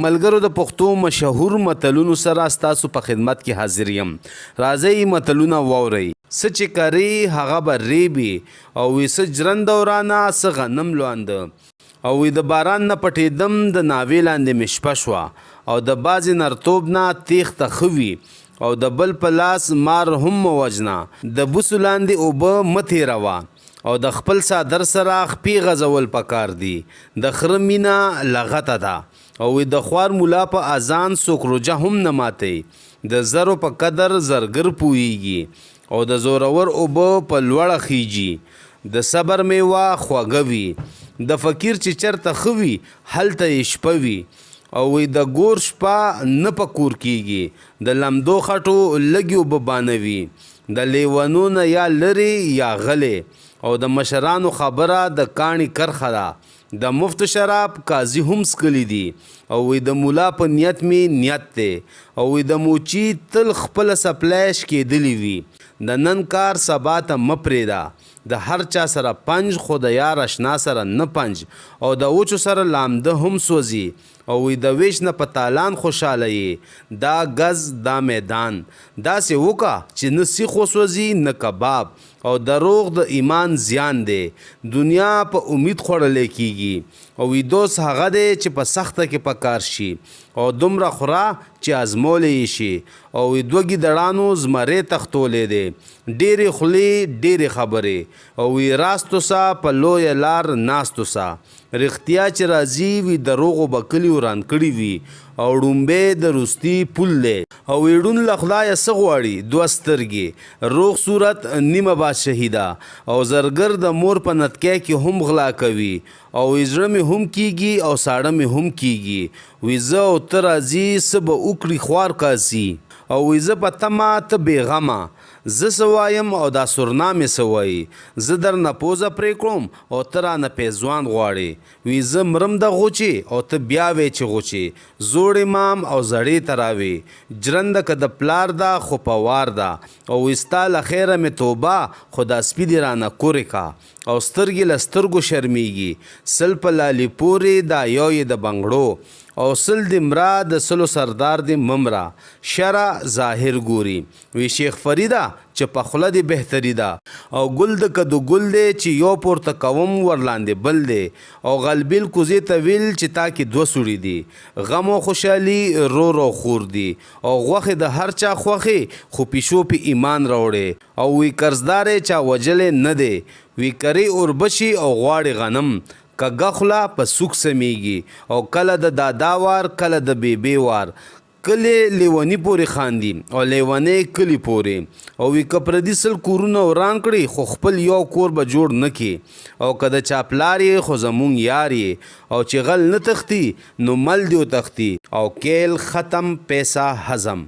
ملګرو د پښتو مشهور متلونو سره ستاسو په خدمت کې حاضر یم. راځئ متلونه واورئ. څه چې کرې هغه به ریبي او وی څه جرنده ورانه څه غنم لوانده او وی د باران نه پټېدم د ناوې لاندې مې شپه شوه او د بعضې نرتوب نه تیښته ښه وي او د بل په لاس مار هم مه وژنه. د بوسو لاندې اوبه مه تېروه او د خپل څادر سره خپې غځول پکار دي. د خره مینه لغته ده او د خوار مولا په اذان څوک روجه هم نه ماتي. د زرو په قدر زرګر پوهیږي او د زورور اوبه په لوړه خیږي. د صبر میوه خوږه وي د فقیر چې چرته ښه وي هلته یې شپه وي او د ګور شپه نه په کور کیږي. د لمدو خټو لږې اوبه بانوي د لیونو نه یا لرې یا غلې او د مشرانو خبره د کاڼي کرخه ده. د مفت شراب قاضي هم سکلی دي او د مولا په نیت می نیت دی او د موچی تل خپل سپلایش کېدلی وي. د نن کار سبا ته مه پرېږده. د هر چا سره پنج خو د یار اشنا سره نه پنج او د وچو سره لامده هم سوځي او د ویش نه په تالان خوشحاله یې. دا ګز دا میدان داسې وکړه چې نه سیخ وسوځي نه کباب او دروغ د ایمان زیان دی. دنیا په امید خوړلی کیږي او دوست هغه دی چې په سخته کې په کار شي او دومره خوره چې ازمولی شي او دوه ګیدړانو زمرې تختولی دی. ډېرې خولې ډېرې خبرې او راستو سه په لویه لار ناستو سه. رښتیا چې راځي وي دروغو به کلي وران کړي وي او ډومبې د روستي پول دی او ړوند له خدایه څه غواړي دوه سترګې روغ صورت نیمه باد شهیده او زرګر د مور په نتکۍ کې هم غلا کوي او زړه مې هم کیږي او ساړه مې هم کیږي. وی زه او ته راځي څه به وکړي خوار قاضي او وی زه په تمه ته بېغمه زه څه وایم او دا سورنامې څه وایي. زه در نه پوزه پرې کړم او ته رانه پیزوان غواړې. وی زه مرم د غوچې او ته بیا وې چې غوچې زوړ امام او زړې ته راوې. جرنده که د پلار ده خو په وار ده او وی ستا له خیره مې توبه خو دا سپي دې رانه کورې کا او سترګې له سترګو شرمیږي. سل په لالې پورې دا یو یې د بنګړو او سل د مرا د سلو سردار د ممرا شرع ظاهر ګوري. وی شیخ فریدا چې په خوله دی بهتری ده او ګل د کدو ګل دی چې یو پورته کوم ورلاندې بل دی او غلبیل کوزی طویل چې تا کې دوه سوړي دي. غم او خوشحالي رو رو خور دي او غوښې د هر چا خوښې خو پیشو پی ایمان راوړي او وی قرضدارې چا وجلې نه دی. وی کری اوربشي او غواړي غنم کږه خوله په سوک سمیږي او کله د دادا وار کله د بیبي وار. کلی لیونی پورې خاندي او لیونی کلی پورې او وی که پردي سل کورونه وران کړي خو خپل یو کور به جوړ نه کړي او که د چا پلار یې خو زمونږ یار یې او چې غل نه تختی نو مل دی تختی او کیل ختم پیسه هضم.